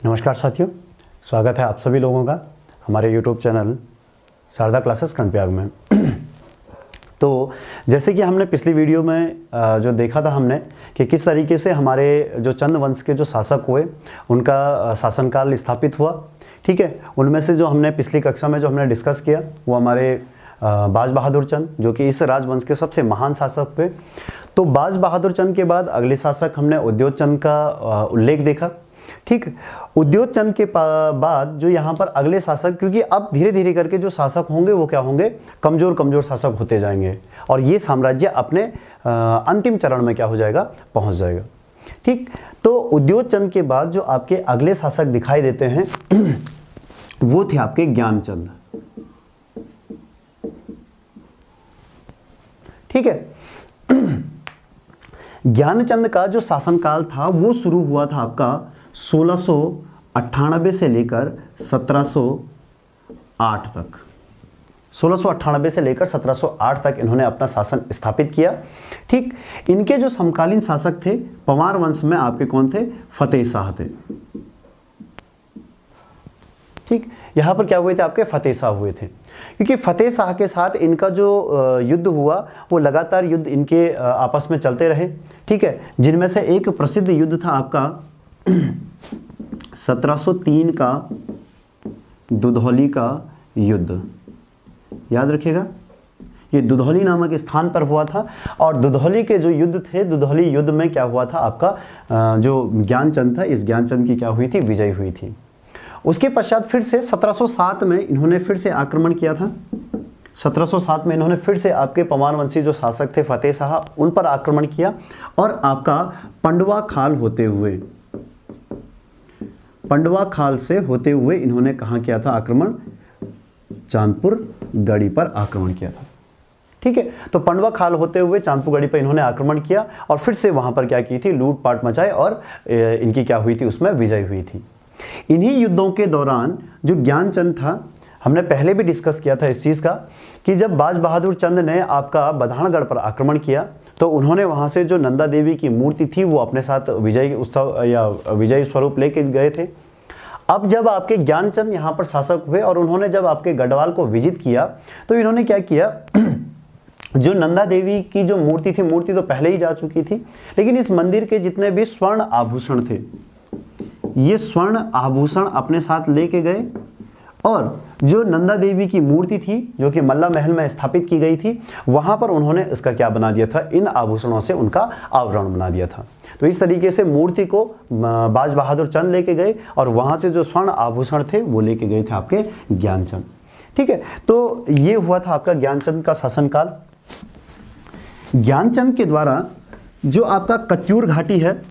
नमस्कार साथियों, स्वागत है आप सभी लोगों का हमारे YouTube channel Sharda classes Karnaprayag में। तो जैसे कि हमने पिछली वीडियो में जो देखा था हमने कि किस तरीके से हमारे जो चंद वंश के जो शासक हुए उनका शासनकाल स्थापित हुआ। ठीक है, उनमें से जो हमने पिछली कक्षा में जो हमने डिस्कस किया वो हमारे बाज बहादुर चंद, जो कि इस राजवंश के सबसे महान शासक हुए। तो बाज बहादुर चंद के बाद अगले शासक हमने उद्योग चंद का उल्लेख देखा। ठीक, उद्योग चंद के बाद जो यहाँ पर अगले शासक, क्योंकि अब धीरे धीरे करके जो शासक होंगे वो क्या होंगे, कमजोर कमजोर शासक होते जाएंगे और ये साम्राज्य अपने अंतिम चरण में क्या हो जाएगा, पहुंच जाएगा। ठीक, तो उद्योग चंद के बाद जो आपके अगले शासक दिखाई देते हैं वो थे आपके ज्ञानचंद। ठीक है, ज्ञानचंद का जो शासनकाल था वो शुरू हुआ था आपका 1698 से लेकर 1708 तक। 1698 से लेकर 1708 तक इन्होंने अपना शासन स्थापित किया। ठीक, इनके जो समकालीन शासक थे पंवार वंश में आपके कौन थे, फतेह शाह थे। ठीक, यहाँ पर क्या हुए थे, आपके फतेह शाह हुए थे, क्योंकि फतेह शाह के साथ इनका जो युद्ध हुआ वो लगातार युद्ध इनके आपस में चलते रहे। ठीक है, जिनमें से एक प्रसिद्ध युद्ध था आपका 1703 का दुधौली का युद्ध। याद रखिएगा, ये दुधौली नामक स्थान पर हुआ था और दुधौली के जो युद्ध थे, दुधौली युद्ध में क्या हुआ था, आपका जो ज्ञानचंद था, इस ज्ञानचंद की क्या हुई थी, विजय हुई थी। उसके पश्चात फिर से 1707 में इन्होंने फिर से आक्रमण किया था। 1707 में इन्होंने फिर से आपके पंवार वंशी जो शासक थे फतेह शाह, उन पर आक्रमण किया और आपका पंडवा खाल से होते हुए इन्होंने कहाँ किया था आक्रमण, चांदपुर गढ़ी पर आक्रमण किया था। ठीक है, तो पंडवा खाल होते हुए चांदपुर गढ़ी पर इन्होंने आक्रमण किया और फिर से वहां पर क्या की थी, लूटपाट मचाई और इनकी क्या हुई थी, उसमें विजय हुई थी। इन्हीं युद्धों के दौरान जो ज्ञानचंद था, हमने पहले भी डिस्कस किया था इस चीज़ का कि जब बाज बहादुर चंद ने आपका बधानगढ़ पर आक्रमण किया तो उन्होंने वहाँ से जो नंदा देवी की मूर्ति थी वो अपने साथ विजय उत्सव या विजय स्वरूप लेके गए थे। अब जब आपके ज्ञानचंद यहाँ पर शासक हुए और उन्होंने जब आपके गढ़वाल को विजिट किया तो इन्होंने क्या किया, जो नंदा देवी की जो मूर्ति थी, मूर्ति तो पहले ही जा चुकी थी, लेकिन इस मंदिर के जितने भी स्वर्ण आभूषण थे, ये स्वर्ण आभूषण अपने साथ लेके गए और जो नंदा देवी की मूर्ति थी जो कि मल्ला महल में स्थापित की गई थी, वहां पर उन्होंने इसका क्या बना दिया था, इन आभूषणों से उनका आवरण बना दिया था। तो इस तरीके से मूर्ति को बाज बहादुर चंद लेके गए और वहां से जो स्वर्ण आभूषण थे वो लेके गए थे आपके ज्ञानचंद। ठीक है, तो ये हुआ था आपका ज्ञानचंद का शासनकाल। ज्ञानचंद के द्वारा जो आपका कत्यूर घाटी है,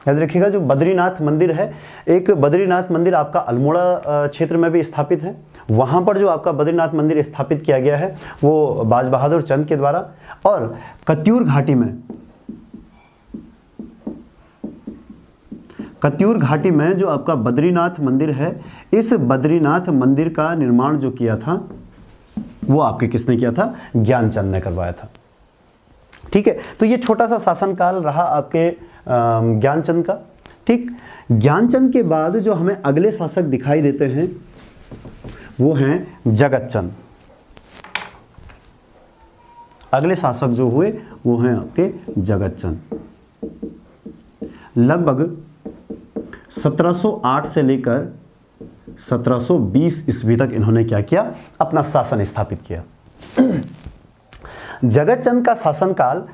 याद रखिएगा, जो बद्रीनाथ मंदिर है, एक बद्रीनाथ मंदिर आपका अल्मोड़ा क्षेत्र में भी स्थापित है। वहां पर जो आपका बद्रीनाथ मंदिर स्थापित किया गया है वो बाज बहादुर चंद के द्वारा। और कत्यूर घाटी में जो आपका बद्रीनाथ मंदिर है, इस बद्रीनाथ मंदिर का निर्माण जो किया था वो आपके किसने किया था, ज्ञानचंद ने करवाया था। ठीक है, तो ये छोटा सा शासनकाल रहा आपके ज्ञानचंद का। ठीक, ज्ञानचंद के बाद जो हमें अगले शासक दिखाई देते हैं वो हैं जगतचंद। अगले शासक जो हुए वो हैं आपके जगतचंद। लगभग 1708 से लेकर 1720 ईस्वी तक इन्होंने क्या किया, अपना शासन स्थापित किया। जगतचंद का शासनकाल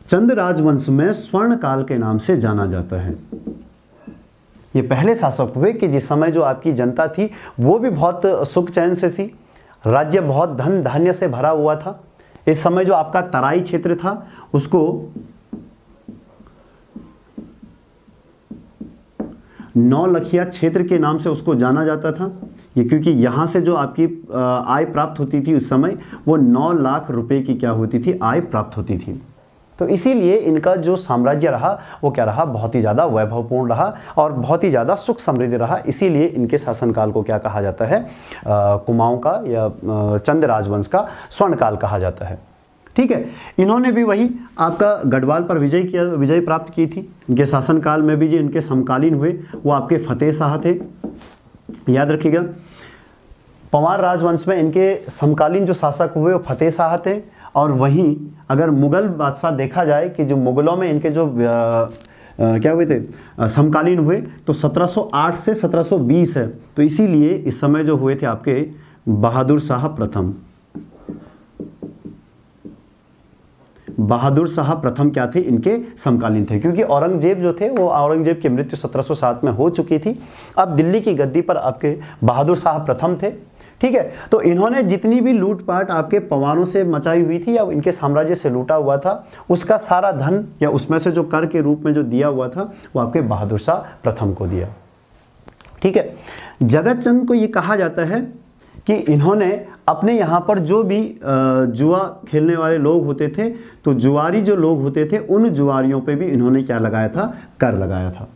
चंद राजवंश में स्वर्ण काल के नाम से जाना जाता है। ये पहले शासक हुए कि जिस समय जो आपकी जनता थी वो भी बहुत सुख चैन से थी, राज्य बहुत धन धान्य से भरा हुआ था। इस समय जो आपका तराई क्षेत्र था उसको नौलखिया क्षेत्र के नाम से उसको जाना जाता था। ये क्योंकि यहाँ से जो आपकी आय प्राप्त होती थी उस समय वो 9 लाख रुपए की क्या होती थी, आय प्राप्त होती थी। तो इसीलिए इनका जो साम्राज्य रहा वो क्या रहा, बहुत ही ज़्यादा वैभवपूर्ण रहा और बहुत ही ज़्यादा सुख समृद्ध रहा। इसीलिए इनके शासनकाल को क्या कहा जाता है, कुमाऊं का या चंद राजवंश का स्वर्णकाल कहा जाता है। ठीक है। इन्होंने भी वही आपका गढ़वाल पर विजय प्राप्त की थी। इनके शासनकाल में भी जो इनके समकालीन हुए वो आपके फतेह शाह थे, याद रखिएगा। पंवार राजवंश में इनके समकालीन जो शासक हुए वो फतेह शाह थे। और वहीं अगर मुगल बादशाह देखा जाए कि जो मुगलों में इनके जो क्या हुए थे, समकालीन हुए, तो 1708 से 1720 है। तो इसीलिए इस समय जो हुए थे आपके बहादुर शाह प्रथम। बहादुर शाह प्रथम क्या थे, इनके समकालीन थे, क्योंकि औरंगजेब जो थे वो औरंगजेब की मृत्यु 1707 में हो चुकी थी। अब दिल्ली की गद्दी पर आपके बहादुर शाह प्रथम थे, ठीक है। तो इन्होंने जितनी भी लूटपाट आपके पंवारों से मचाई हुई थी या इनके साम्राज्य से लूटा हुआ था, उसका सारा धन या उसमें से जो कर के रूप में जो दिया हुआ था वो आपके बहादुर शाह प्रथम को दिया, ठीक है। जगत चंद को ये कहा जाता है कि इन्होंने अपने यहाँ पर जो भी जुआ खेलने वाले लोग होते थे, तो जुआरी जो लोग होते थे उन जुआरियों पे भी इन्होंने क्या लगाया था, कर लगाया था,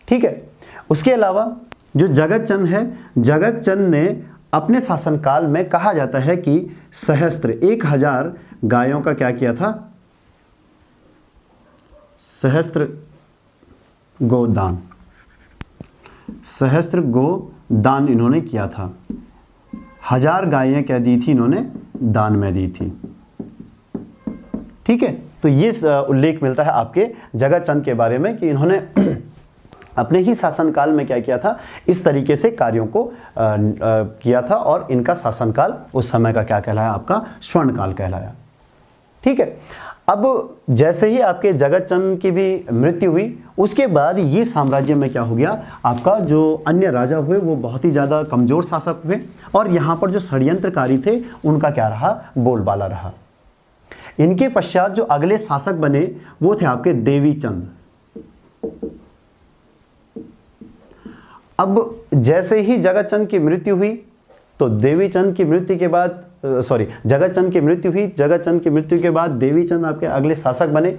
ठीक है। उसके अलावा जो जगत चंद है, जगत चंद ने अपने शासनकाल में कहा जाता है कि सहस्त्र 1000 गायों का क्या किया था, सहस्त्र गोदान, सहस्त्र गोदान इन्होंने किया था। 1000 गायें क्या दी थी इन्होंने, दान में दी थी, ठीक है। तो ये उल्लेख मिलता है आपके जगत चंद के बारे में कि इन्होंने अपने ही शासनकाल में क्या किया था, इस तरीके से कार्यों को किया था। और इनका शासनकाल उस समय का क्या कहलाया, आपका स्वर्णकाल कहलाया, ठीक है। अब जैसे ही आपके जगत चंद की भी मृत्यु हुई, उसके बाद ये साम्राज्य में क्या हो गया, आपका जो अन्य राजा हुए वो बहुत ही ज़्यादा कमज़ोर शासक हुए। और यहाँ पर जो षड्यंत्रकारी थे उनका क्या रहा, बोलबाला रहा। इनके पश्चात जो अगले शासक बने वो थे आपके देवी चंद। अब जैसे ही जगत चंद की मृत्यु हुई, तो देवी चंद की मृत्यु के बाद जगत चंद की मृत्यु हुई, जगत चंद की मृत्यु के बाद देवी चंद आपके अगले शासक बने।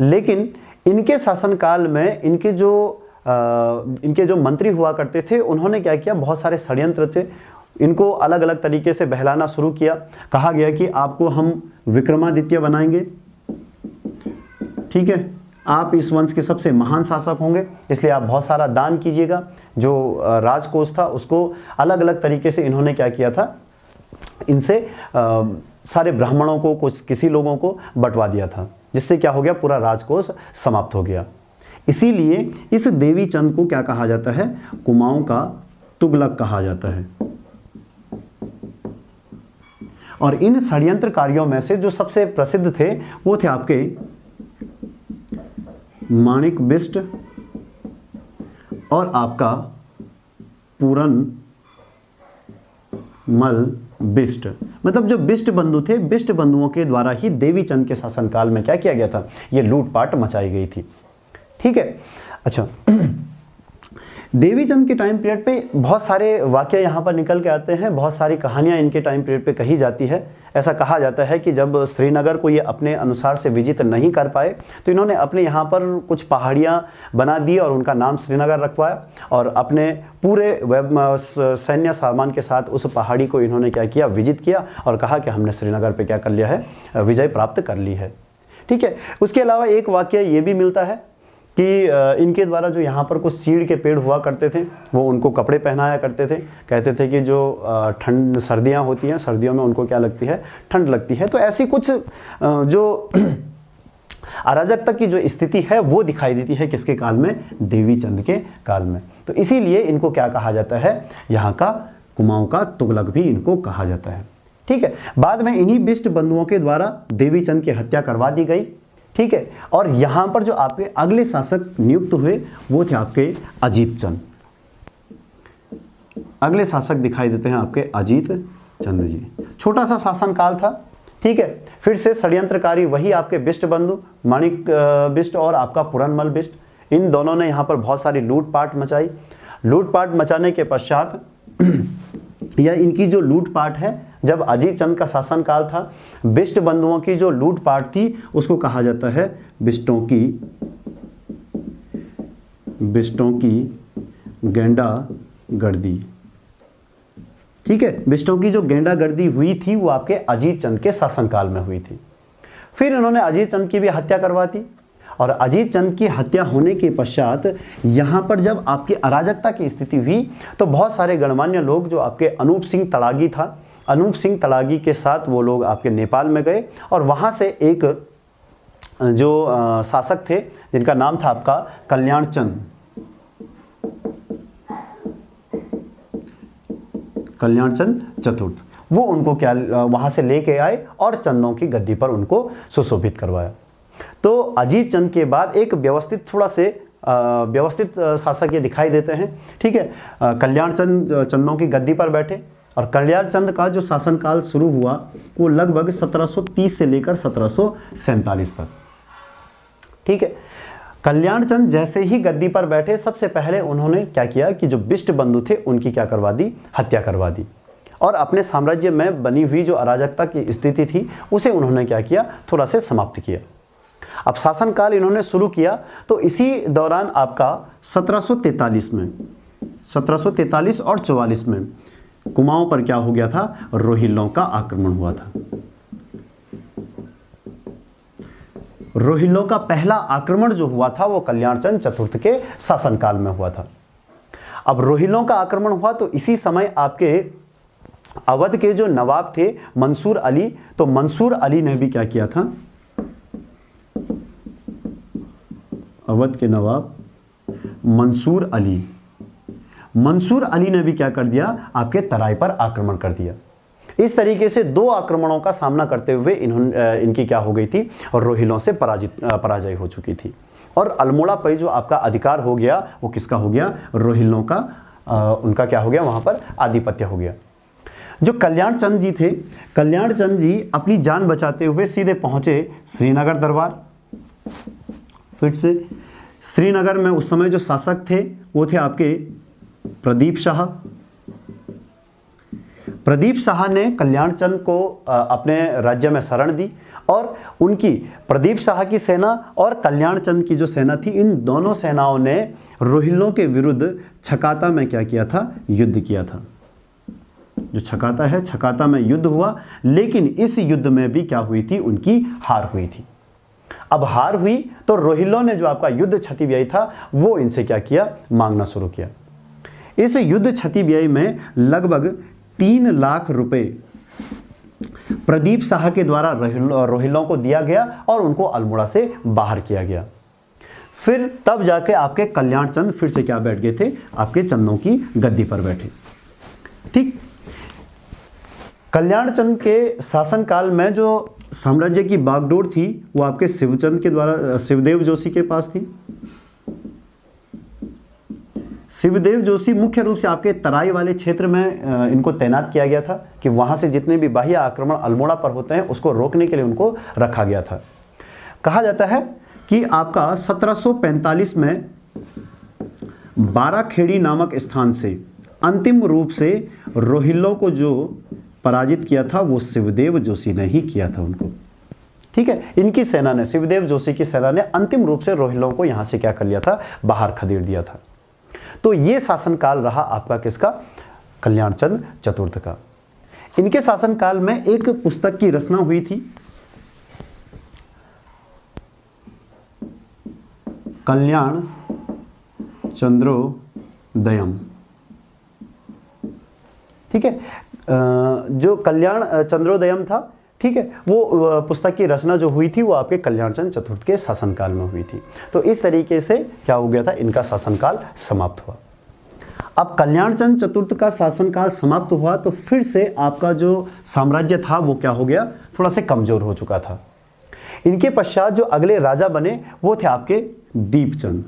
लेकिन इनके शासनकाल में इनके जो मंत्री हुआ करते थे, उन्होंने क्या किया, बहुत सारे षड्यंत्र थे, इनको अलग अलग तरीके से बहलाना शुरू किया। कहा गया कि आपको हम विक्रमादित्य बनाएंगे, ठीक है, आप इस वंश के सबसे महान शासक होंगे, इसलिए आप बहुत सारा दान कीजिएगा। जो राजकोष था उसको अलग अलग तरीके से इन्होंने क्या किया था, इनसे सारे ब्राह्मणों को, कुछ किसी लोगों को बंटवा दिया था, जिससे क्या हो गया, पूरा राजकोष समाप्त हो गया। इसीलिए इस देवी चंद को क्या कहा जाता है, कुमाऊं का तुगलक कहा जाता है। और इन षड्यंत्रकारियों में से जो सबसे प्रसिद्ध थे वो थे आपके माणिक बिष्ट और आपका पूरन मल बिष्ट। मतलब जो बिष्ट बंधु थे, बिष्ट बंधुओं के द्वारा ही देवी चंद के शासनकाल में क्या किया गया था, ये लूटपाट मचाई गई थी, ठीक है। अच्छा, देवी चंद के टाइम पीरियड पे बहुत सारे वाक़या यहाँ पर निकल के आते हैं, बहुत सारी कहानियाँ इनके टाइम पीरियड पे कही जाती है। ऐसा कहा जाता है कि जब श्रीनगर को ये अपने अनुसार से विजित नहीं कर पाए, तो इन्होंने अपने यहाँ पर कुछ पहाड़ियाँ बना दी और उनका नाम श्रीनगर रखवाया, और अपने पूरे सैन्य सामान के साथ उस पहाड़ी को इन्होंने क्या किया, विजित किया, और कहा कि हमने श्रीनगर पर क्या कर लिया है, विजय प्राप्त कर ली है, ठीक है। उसके अलावा एक वाक़या ये भी मिलता है कि इनके द्वारा जो यहाँ पर कुछ चीड़ के पेड़ हुआ करते थे, वो उनको कपड़े पहनाया करते थे। कहते थे कि जो ठंड सर्दियाँ होती हैं, सर्दियों में उनको क्या लगती है, ठंड लगती है। तो ऐसी कुछ जो अराजकता की जो स्थिति है वो दिखाई देती है किसके काल में, देवी चंद के काल में। तो इसीलिए इनको क्या कहा जाता है, यहाँ का कुमाऊं का तुगलक भी इनको कहा जाता है, ठीक है। बाद में इन्हीं बिष्ट बंधुओं के द्वारा देवी चंद की हत्या करवा दी गई, ठीक है। और यहाँ पर जो आपके अगले शासक नियुक्त हुए वो थे आपके अजीत चंद। अगले शासक दिखाई देते हैं आपके अजीत चंद जी। छोटा सा शासनकाल था, ठीक है। फिर से षड्यंत्रकारी वही आपके बिष्ट बंधु माणिक बिष्ट और आपका पूरनमल बिष्ट, इन दोनों ने यहाँ पर बहुत सारी लूटपाट मचाई। लूटपाट मचाने के पश्चात या इनकी जो लूटपाट है, जब अजीत चंद का शासनकाल था, बिष्ट बंधुओं की जो लूटपाट थी उसको कहा जाता है बिष्टों की गेंडा गर्दी, ठीक है, बिष्टों की जो गेंडागर्दी हुई थी वो आपके अजीत चंद के शासनकाल में हुई थी। फिर इन्होंने अजीत चंद की भी हत्या करवा दी, और अजीत चंद की हत्या होने के पश्चात यहाँ पर जब आपकी अराजकता की स्थिति हुई तो बहुत सारे गणमान्य लोग, जो आपके अनूप सिंह तड़ागी था, अनूप सिंह तड़ागी के साथ वो लोग आपके नेपाल में गए, और वहाँ से एक जो शासक थे जिनका नाम था आपका कल्याण चंद, कल्याण चंद चतुर्थ, वो उनको क्या वहाँ से लेके आए और चंदों की गद्दी पर उनको सुशोभित करवाया। तो अजीत चंद के बाद एक व्यवस्थित, थोड़ा से व्यवस्थित शासक ये दिखाई देते हैं। ठीक है, कल्याण चंद चंदों की गद्दी पर बैठे, और कल्याण चंद का जो शासनकाल शुरू हुआ वो लगभग 1730 से लेकर 1747 तक। ठीक है, कल्याण चंद जैसे ही गद्दी पर बैठे, सबसे पहले उन्होंने क्या किया कि जो बिष्ट बंधु थे उनकी क्या करवा दी, हत्या करवा दी, और अपने साम्राज्य में बनी हुई जो अराजकता की स्थिति थी उसे उन्होंने क्या किया, थोड़ा से समाप्त किया। अब शासनकाल इन्होंने शुरू किया तो इसी दौरान आपका 1743 में, 1743 और 44 में कुमाऊं पर क्या हो गया था, रोहिल्लों का आक्रमण हुआ था। रोहिल्लों का पहला आक्रमण जो हुआ था वो कल्याण चंद चतुर्थ के शासनकाल में हुआ था। अब रोहिल्लों का आक्रमण हुआ तो इसी समय आपके अवध के जो नवाब थे मंसूर अली, तो मंसूर अली ने भी क्या किया था, अवध के नवाब मंसूर अली, मंसूर अली ने भी क्या कर दिया, आपके तराई पर आक्रमण कर दिया। इस तरीके से दो आक्रमणों का सामना करते हुए इनकी क्या हो गई थी, और रोहिल्लों से पराजय हो चुकी थी, और अल्मोड़ा पर जो आपका अधिकार हो गया वो किसका हो गया, रोहिल्लों का, उनका क्या हो गया, वहां पर आधिपत्य हो गया। जो कल्याण चंद जी थे, कल्याण चंद जी अपनी जान बचाते हुए सीधे पहुंचे श्रीनगर दरबार। फिर से श्रीनगर में उस समय जो शासक थे वो थे आपके प्रदीप शाह। प्रदीप शाह ने कल्याण चंद को अपने राज्य में शरण दी, और उनकी, प्रदीप शाह की सेना और कल्याण चंद की जो सेना थी, इन दोनों सेनाओं ने रोहिल्लों के विरुद्ध छकाता में क्या किया था, युद्ध किया था। जो छकाता है, छकाता में युद्ध हुआ, लेकिन इस युद्ध में भी क्या हुई थी, उनकी हार हुई थी। अब हार हुई तो रोहिल्लों ने जो आपका युद्ध क्षति व्यय था वो इनसे क्या किया, मांगना शुरू किया। इस युद्ध क्षति व्यय में लगभग 3 लाख रुपए प्रदीप शाह के द्वारा रोहिल्लों को दिया गया और उनको अल्मोड़ा से बाहर किया गया। फिर तब जाके आपके कल्याण चंद फिर से क्या बैठ गए थे, आपके चंदों की गद्दी पर बैठे। ठीक, कल्याण चंद के शासनकाल में जो साम्राज्य की बागडोर थी वो आपके शिवचंद के द्वारा, शिवदेव जोशी के पास थी। शिवदेव जोशी मुख्य रूप से आपके तराई वाले क्षेत्र में इनको तैनात किया गया था कि वहां से जितने भी बाह्य आक्रमण अल्मोड़ा पर होते हैं उसको रोकने के लिए उनको रखा गया था। कहा जाता है कि आपका 1745 में 12 खेड़ी नामक स्थान से अंतिम रूप से रोहिल्लों को जो पराजित किया था वो शिवदेव जोशी ने ही किया था उनको। ठीक है, इनकी सेना ने, शिवदेव जोशी की सेना ने अंतिम रूप से रोहिल्लों को यहां से क्या कर लिया था, बाहर खदेड़ दिया था। तो ये शासनकाल रहा आपका किसका, कल्याण चंद चतुर्थ का। इनके शासनकाल में एक पुस्तक की रचना हुई थी, कल्याण चंद्रोदयम। ठीक है, जो कल्याण चंद्रोदयम था, ठीक है, वो पुस्तक की रचना जो हुई थी वो आपके कल्याण चंद चतुर्थ के शासनकाल में हुई थी। तो इस तरीके से क्या हो गया था, इनका शासनकाल समाप्त हुआ। अब कल्याण चंद चतुर्थ का शासनकाल समाप्त हुआ तो फिर से आपका जो साम्राज्य था वो क्या हो गया, थोड़ा से कमजोर हो चुका था। इनके पश्चात जो अगले राजा बने वो थे आपके दीपचंद।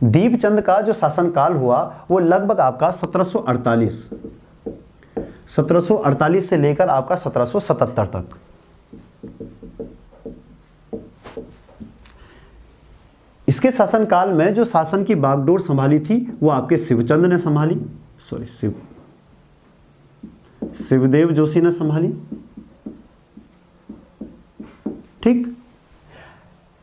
दीपचंद का जो शासनकाल हुआ वो लगभग आपका 1748 से लेकर आपका 1777 तक। इसके शासनकाल में जो शासन की बागडोर संभाली थी वो आपके शिवचंद ने संभाली, शिवदेव जोशी ने संभाली। ठीक,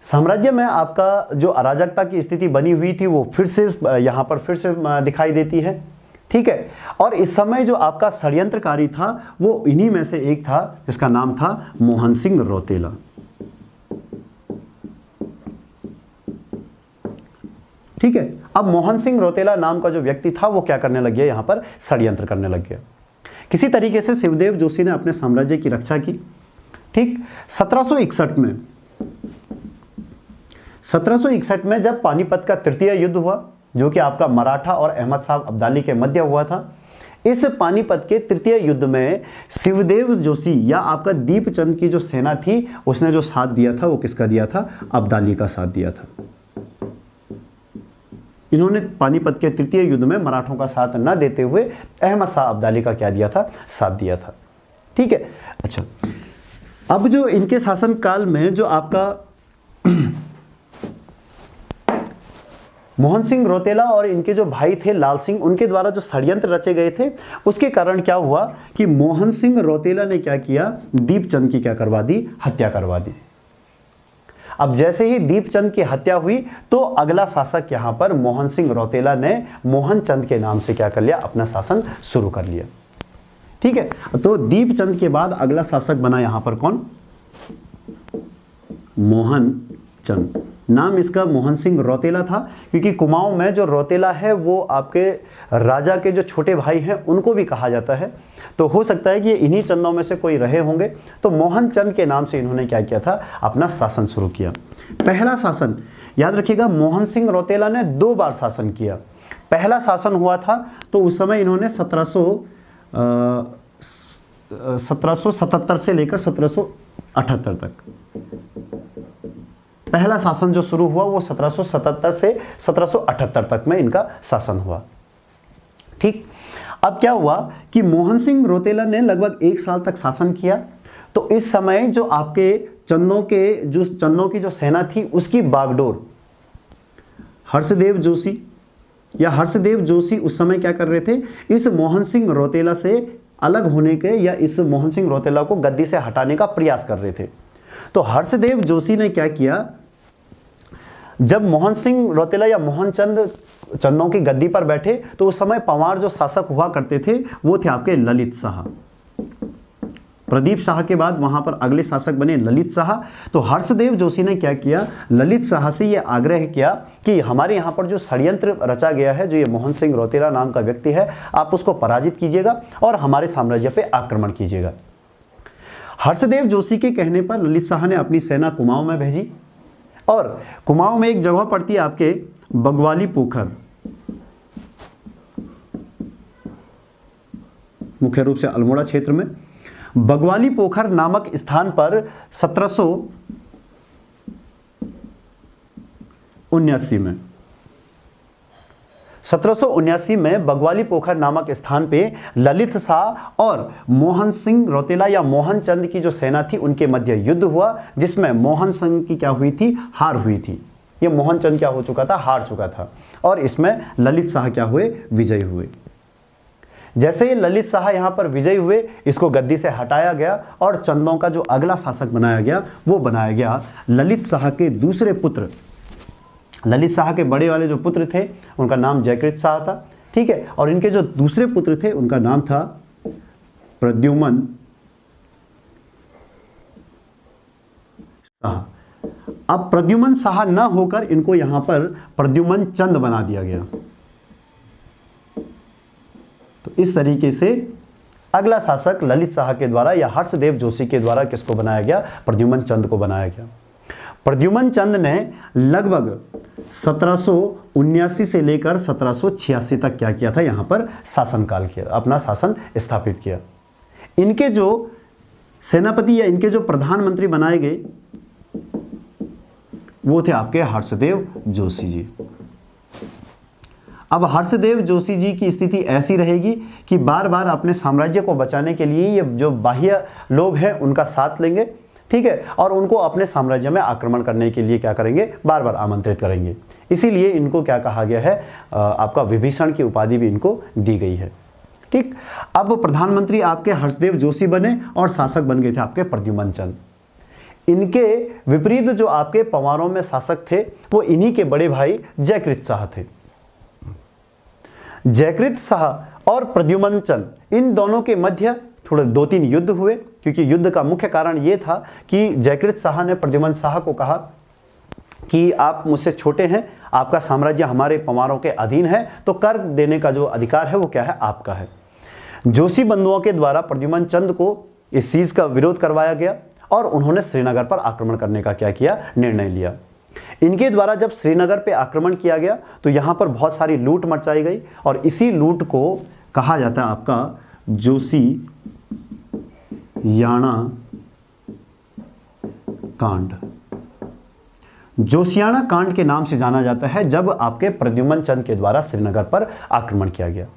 साम्राज्य में आपका जो अराजकता की स्थिति बनी हुई थी वो फिर से यहाँ पर फिर से दिखाई देती है। ठीक है, और इस समय जो आपका षड्यंत्रकारी था वो इन्हीं में से एक था जिसका नाम था मोहन सिंह रौतेला। ठीक है, अब मोहन सिंह रौतेला नाम का जो व्यक्ति था वो क्या करने लग गया, यहां पर षड्यंत्र करने लग गया। किसी तरीके से शिवदेव जोशी ने अपने साम्राज्य की रक्षा की। ठीक, 1761 में जब पानीपत का तृतीय युद्ध हुआ, जो कि आपका मराठा और अहमद शाह अब्दाली के मध्य हुआ था, इस पानीपत के तृतीय युद्ध में शिवदेव जोशी या आपका दीपचंद की जो सेना थी उसने जो साथ दिया था वो किसका दिया था, अब्दाली का साथ दिया था। इन्होंने पानीपत के तृतीय युद्ध में मराठों का साथ न देते हुए अहमद शाह अब्दाली का क्या दिया था, साथ दिया था। ठीक है, अच्छा, अब जो इनके शासनकाल में जो आपका मोहन सिंह रौतेला और इनके जो भाई थे लाल सिंह, उनके द्वारा जो षड्यंत्र रचे गए थे उसके कारण क्या हुआ कि मोहन सिंह रौतेला ने क्या किया, दीपचंद की क्या करवा दी, हत्या करवा दी। अब जैसे ही दीपचंद की हत्या हुई तो अगला शासक यहां पर मोहन सिंह रौतेला ने मोहन चंद के नाम से क्या कर लिया, अपना शासन शुरू कर लिया। ठीक है, तो दीपचंद के बाद अगला शासक बना यहां पर कौन, मोहन चंद। नाम इसका मोहन सिंह रौतेला था क्योंकि कुमाऊं में जो रौतेला है वो आपके राजा के जो छोटे भाई हैं उनको भी कहा जाता है, तो हो सकता है कि ये इन्हीं चंदों में से कोई रहे होंगे। तो मोहन चंद के नाम से इन्होंने क्या किया था, अपना शासन शुरू किया। पहला शासन याद रखिएगा, मोहन सिंह रौतेला ने 2 बार शासन किया। पहला शासन हुआ था तो उस समय इन्होंने 1777 से लेकर 1778 तक, पहला शासन जो शुरू हुआ वो 1777 से 1778 तक में इनका शासन हुआ। ठीक, अब क्या हुआ कि मोहन सिंह रौतेला ने लगभग 1 साल तक शासन किया। तो इस समय जो आपके चंदों की जो सेना थी उसकी बागडोर हर्षदेव जोशी उस समय क्या कर रहे थे, इस मोहन सिंह रौतेला से अलग होने के या इस मोहन सिंह रौतेला को गद्दी से हटाने का प्रयास कर रहे थे। तो हर्षदेव जोशी ने क्या किया, जब मोहन सिंह रौतेला या मोहन चंद चंदों की गद्दी पर बैठे तो उस समय पंवार जो शासक हुआ करते थे वो थे आपके ललित शाह। प्रदीप शाह के बाद वहां पर अगले शासक बने ललित शाह। तो हर्षदेव जोशी ने क्या किया, ललित शाह से ये आग्रह किया कि हमारे यहाँ पर जो षड्यंत्र रचा गया है, जो ये मोहन सिंह रौतेला नाम का व्यक्ति है, आप उसको पराजित कीजिएगा और हमारे साम्राज्य पे आक्रमण कीजिएगा। हर्षदेव जोशी के कहने पर ललित शाह ने अपनी सेना कुमाऊं में भेजी और कुमाऊं में एक जगह पड़ती है आपके बगवाली पोखर, मुख्य रूप से अल्मोड़ा क्षेत्र में बगवाली पोखर नामक स्थान पर 1779 में बगवाली पोखर नामक स्थान पे ललित शाह और मोहन सिंह रौतेला या मोहन चंद की जो सेना थी उनके मध्य युद्ध हुआ, जिसमें मोहन सिंह की क्या हुई थी, हार हुई थी। ये मोहन चंद क्या हो चुका था, हार चुका था, और इसमें ललित शाह क्या हुए, विजयी हुए। जैसे ही ललित शाह यहाँ पर विजयी हुए, इसको गद्दी से हटाया गया और चंदों का जो अगला शासक बनाया गया वो बनाया गया ललित शाह के दूसरे पुत्र। ललित शाह के बड़े वाले जो पुत्र थे उनका नाम जयकृत शाह था। ठीक है, और इनके जो दूसरे पुत्र थे उनका नाम था प्रद्युमन शाह। अब प्रद्युमन शाह न होकर इनको यहां पर प्रद्युमन चंद बना दिया गया। तो इस तरीके से अगला शासक ललित शाह के द्वारा या हर्षदेव जोशी के द्वारा किसको बनाया गया, प्रद्युमन चंद को बनाया गया। प्रद्युमन चंद ने लगभग 1779 से लेकर 1786 तक क्या किया था, यहां पर शासनकाल किया, अपना शासन स्थापित किया। इनके जो सेनापति या इनके जो प्रधानमंत्री बनाए गए वो थे आपके हर्षदेव जोशी जी। अब हर्षदेव जोशी जी की स्थिति ऐसी रहेगी कि बार बार अपने साम्राज्य को बचाने के लिए ये जो बाह्य लोग हैं उनका साथ लेंगे। ठीक है, और उनको अपने साम्राज्य में आक्रमण करने के लिए क्या करेंगे, बार बार आमंत्रित करेंगे। इसीलिए इनको क्या कहा गया है, आपका विभीषण की उपाधि भी इनको दी गई है। ठीक, अब प्रधानमंत्री आपके हर्षदेव जोशी बने और शासक बन गए थे आपके प्रद्युमन चंद। इनके विपरीत जो आपके पंवारों में शासक थे वो इन्हीं के बड़े भाई जयकृत शाह थे। जयकृत शाह और प्रद्युमन चंद, इन दोनों के मध्य थोड़े 2-3 युद्ध हुए, क्योंकि युद्ध का मुख्य कारण ये था कि जयकृत शाह ने प्रद्युमन शाह को कहा कि आप मुझसे छोटे हैं, आपका साम्राज्य हमारे पंवारों के अधीन है, तो कर देने का जो अधिकार है वो क्या है, आपका है। जोशी बंधुओं के द्वारा प्रद्युमन चंद को इस चीज का विरोध करवाया गया और उन्होंने श्रीनगर पर आक्रमण करने का क्या किया, निर्णय लिया। इनके द्वारा जब श्रीनगर पे आक्रमण किया गया तो यहां पर बहुत सारी लूट मचाई गई और इसी लूट को कहा जाता है आपका जोशियाना कांड। जोशियाना कांड के नाम से जाना जाता है जब आपके प्रद्युमन चंद के द्वारा श्रीनगर पर आक्रमण किया गया।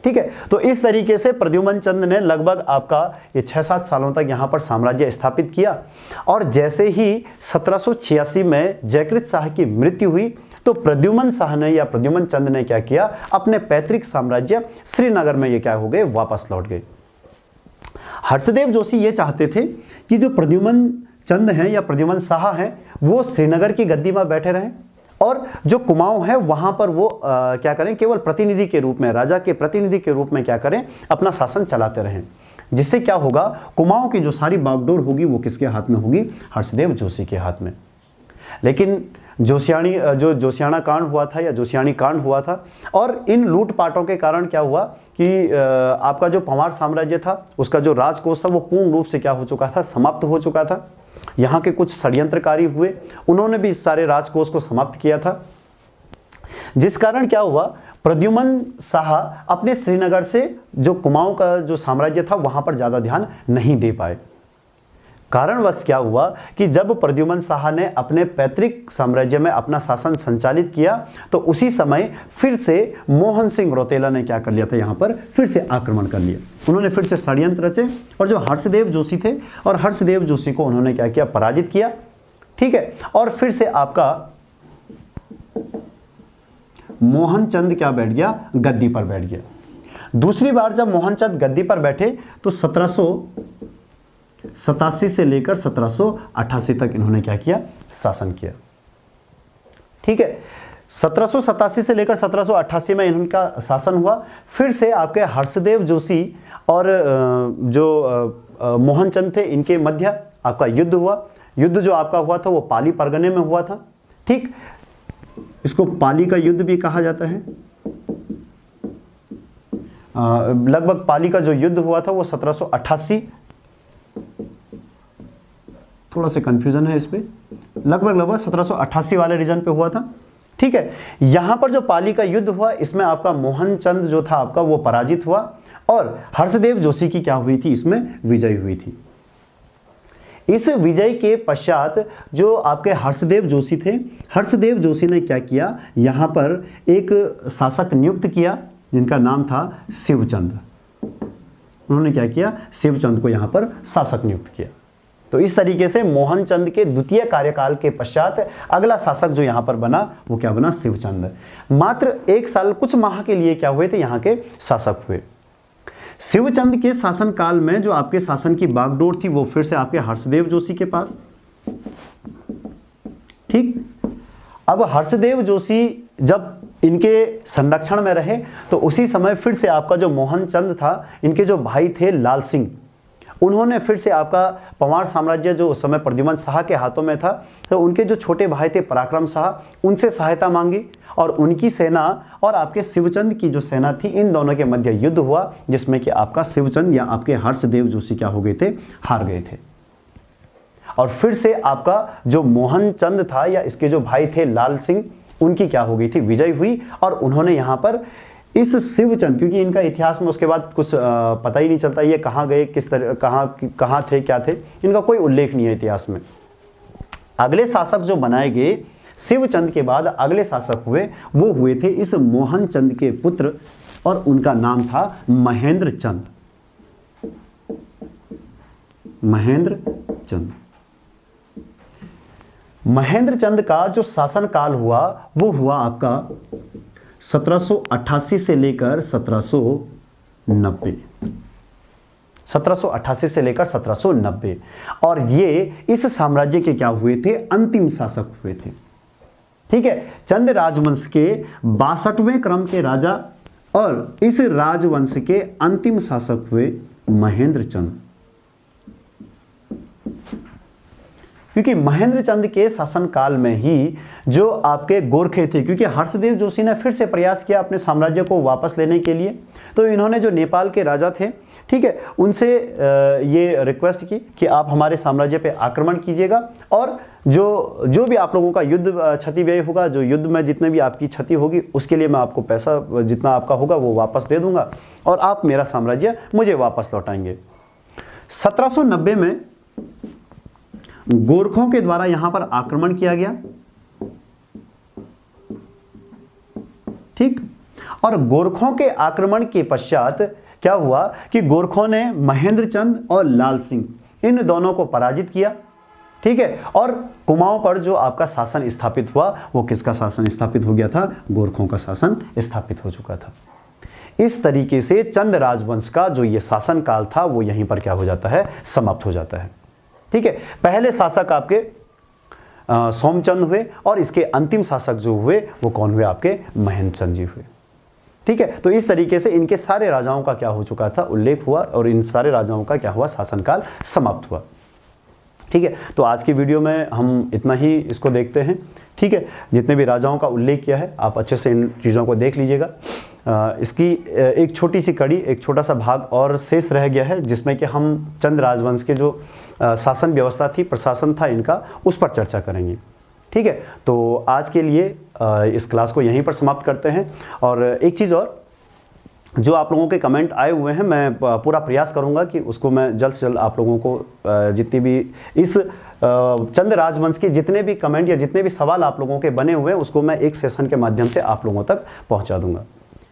ठीक है, तो इस तरीके से प्रद्युमन चंद ने लगभग आपका ये 6-7 सालों तक यहां पर साम्राज्य स्थापित किया और जैसे ही 1786 में जयकृत शाह की मृत्यु हुई तो प्रद्युमन शाह ने या प्रद्युमन चंद ने क्या किया, अपने पैतृक साम्राज्य श्रीनगर में ये क्या हो गए, वापस लौट गए। हर्षदेव जोशी ये चाहते थे कि जो प्रद्युमन चंद हैं या प्रद्युमन शाह हैं वो श्रीनगर की गद्दी में बैठे रहें और जो कुमाऊं है वहां पर वो क्या करें, केवल प्रतिनिधि के रूप में, राजा के प्रतिनिधि के रूप में क्या करें, अपना शासन चलाते रहें। जिससे क्या होगा, कुमाऊं की जो सारी बागडोर होगी वो किसके हाथ में होगी, हर्षदेव जोशी के हाथ में। लेकिन जोशियाना कांड हुआ था या जोशियानी कांड हुआ था और इन लूटपाटों के कारण क्या हुआ कि आपका जो पंवार साम्राज्य था उसका जो राजकोष था वो पूर्ण रूप से क्या हो चुका था, समाप्त हो चुका था। यहाँ के कुछ षड्यंत्रकारी हुए, उन्होंने भी इस सारे राजकोष को समाप्त किया था, जिस कारण क्या हुआ, प्रद्युमन शाह अपने श्रीनगर से जो कुमाऊं का जो साम्राज्य था वहां पर ज्यादा ध्यान नहीं दे पाए। कारणवश क्या हुआ कि जब प्रद्युमन शाह ने अपने पैतृक साम्राज्य में अपना शासन संचालित किया तो उसी समय फिर से मोहन सिंह रौतेला ने क्या कर लिया था, यहाँ पर फिर से आक्रमण कर लिया। उन्होंने फिर से षड्यंत्र रचे और जो हर्षदेव जोशी थे और हर्षदेव जोशी को उन्होंने क्या किया, पराजित किया। ठीक है, और फिर से आपका मोहन चंद क्या बैठ गया, गद्दी पर बैठ गया। दूसरी बार जब मोहन चंद गद्दी पर बैठे तो 1787 से लेकर 1788 तक इन्होंने क्या किया, शासन किया। ठीक है, 1787 से लेकर 1788 में इनका शासन हुआ। फिर से आपके हर्षदेव जोशी और जो मोहन चंद थे इनके मध्य आपका युद्ध हुआ। युद्ध जो आपका हुआ था वो पाली परगने में हुआ था। ठीक, इसको पाली का युद्ध भी कहा जाता है। लगभग पाली का जो युद्ध हुआ था वो 1788, थोड़ा सा कंफ्यूजन है इस पे, लगभग 1788 वाले रीजन पे हुआ था। ठीक है, यहां पर जो पाली का युद्ध हुआ इसमें आपका मोहन चंद जो था आपका वो पराजित हुआ और हर्षदेव जोशी की क्या हुई थी, इसमें विजय हुई थी। इस विजय के पश्चात जो आपके हर्षदेव जोशी थे, हर्षदेव जोशी ने क्या किया, यहां पर एक शासक नियुक्त किया जिनका नाम था शिवचंद। उन्होंने क्या किया, शिवचंद को यहां पर शासक नियुक्त किया। तो इस तरीके से मोहन चंद के द्वितीय कार्यकाल के पश्चात अगला शासक जो यहां पर बना वो क्या बना, शिवचंद। मात्र 1 साल कुछ माह के लिए क्या हुए थे, यहां के शासक हुए। शिवचंद के शासन काल में जो आपके शासन की बागडोर थी वो फिर से आपके हर्षदेव जोशी के पास। ठीक, अब हर्षदेव जोशी जब इनके संरक्षण में रहे तो उसी समय फिर से आपका जो मोहन चंद था, इनके जो भाई थे लाल सिंह, उन्होंने फिर से आपका पंवार साम्राज्य जो उस समय प्रद्युमन शाह के हाथों में था, तो उनके जो छोटे भाई थे पराक्रम शाह, उनसे सहायता मांगी और उनकी सेना और आपके शिवचंद की जो सेना थी, इन दोनों के मध्य युद्ध हुआ जिसमें कि आपका शिवचंद या आपके हर्षदेव जोशी क्या हो गए थे, हार गए थे। और फिर से आपका जो मोहन चंद था या इसके जो भाई थे लाल सिंह, उनकी क्या हो गई थी, विजय हुई और उन्होंने यहाँ पर इस शिवचंद, क्योंकि इनका इतिहास में उसके बाद कुछ पता ही नहीं चलता ये कहाँ गए, किस तरह कहाँ थे, क्या थे, इनका कोई उल्लेख नहीं है इतिहास में। अगले शासक जो बनाए गए शिवचंद के बाद अगले शासक हुए वो हुए थे इस मोहन चंद के पुत्र और उनका नाम था महेंद्र चंद। महेंद्र चंद। महेंद्र चंद का जो शासन काल हुआ वो हुआ आपका 1788 से लेकर 1790। 1788 से लेकर 1790। और ये इस साम्राज्य के क्या हुए थे, अंतिम शासक हुए थे। ठीक है, चंद राजवंश के 62वें क्रम के राजा और इस राजवंश के अंतिम शासक हुए महेंद्र चंद। क्योंकि महेंद्र चंद के शासनकाल में ही जो आपके गोरखे थे, क्योंकि हर्षदेव जोशी ने फिर से प्रयास किया अपने साम्राज्य को वापस लेने के लिए, तो इन्होंने जो नेपाल के राजा थे, ठीक है, उनसे ये रिक्वेस्ट की कि आप हमारे साम्राज्य पे आक्रमण कीजिएगा और जो भी आप लोगों का युद्ध क्षति व्यय होगा, जो युद्ध में जितने भी आपकी क्षति होगी, उसके लिए मैं आपको पैसा जितना आपका होगा वो वापस दे दूंगा और आप मेरा साम्राज्य मुझे वापस लौटाएंगे। 1790 में गोरखों के द्वारा यहां पर आक्रमण किया गया। ठीक, और गोरखों के आक्रमण के पश्चात क्या हुआ कि गोरखों ने महेंद्र चंद और लाल सिंह इन दोनों को पराजित किया। ठीक है, और कुमाऊं पर जो आपका शासन स्थापित हुआ, वो किसका शासन स्थापित हो गया था, गोरखों का शासन स्थापित हो चुका था। इस तरीके से चंद राजवंश का जो ये शासन काल था वो यहीं पर क्या हो जाता है, समाप्त हो जाता है। ठीक है, पहले शासक आपके सोमचंद हुए और इसके अंतिम शासक जो हुए वो कौन हुए, आपके महेंद्र चंद जी हुए। ठीक है, तो इस तरीके से इनके सारे राजाओं का क्या हो चुका था, उल्लेख हुआ और इन सारे राजाओं का क्या हुआ, शासनकाल समाप्त हुआ। ठीक है, तो आज की वीडियो में हम इतना ही इसको देखते हैं। ठीक है, जितने भी राजाओं का उल्लेख किया है आप अच्छे से इन चीज़ों को देख लीजिएगा। इसकी एक छोटी सी कड़ी, एक छोटा सा भाग और शेष रह गया है, जिसमें कि हम चंद राजवंश के जो शासन व्यवस्था थी, प्रशासन था इनका, उस पर चर्चा करेंगे। ठीक है, तो आज के लिए इस क्लास को यहीं पर समाप्त करते हैं। और एक चीज़ और, जो आप लोगों के कमेंट आए हुए हैं, मैं पूरा प्रयास करूंगा कि उसको मैं जल्द से जल्द आप लोगों को जितनी भी इस चंद राजवंश के जितने भी कमेंट या जितने भी सवाल आप लोगों के बने हुए हैं, उसको मैं एक सेशन के माध्यम से आप लोगों तक पहुंचा दूंगा।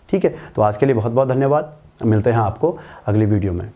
ठीक है, तो आज के लिए बहुत बहुत धन्यवाद। मिलते हैं आपको अगली वीडियो में।